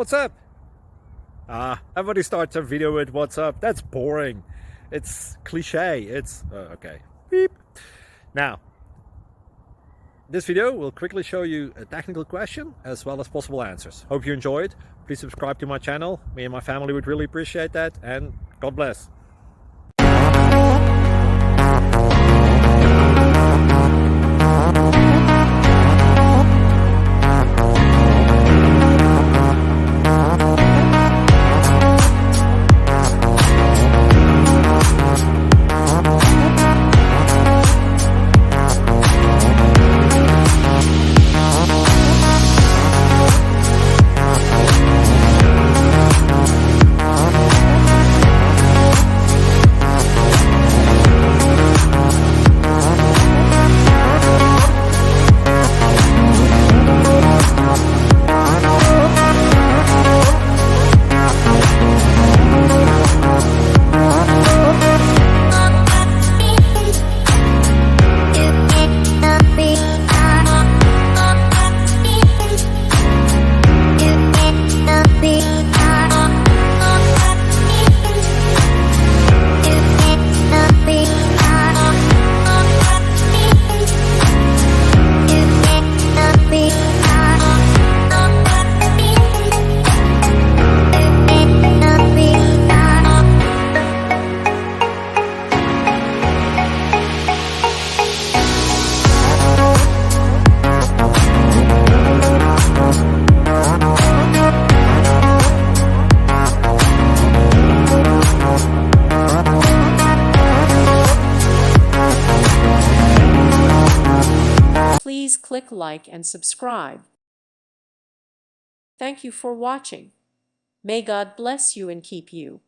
What's up? Everybody starts a video with what's up. That's boring. It's cliche. It's okay. Beep. Now, this video will quickly show you a technical question as well as possible answers. Hope you enjoyed. Please subscribe to my channel. Me and my family would really appreciate that, and God bless. Please click like and subscribe. Thank you for watching. May God bless you and keep you.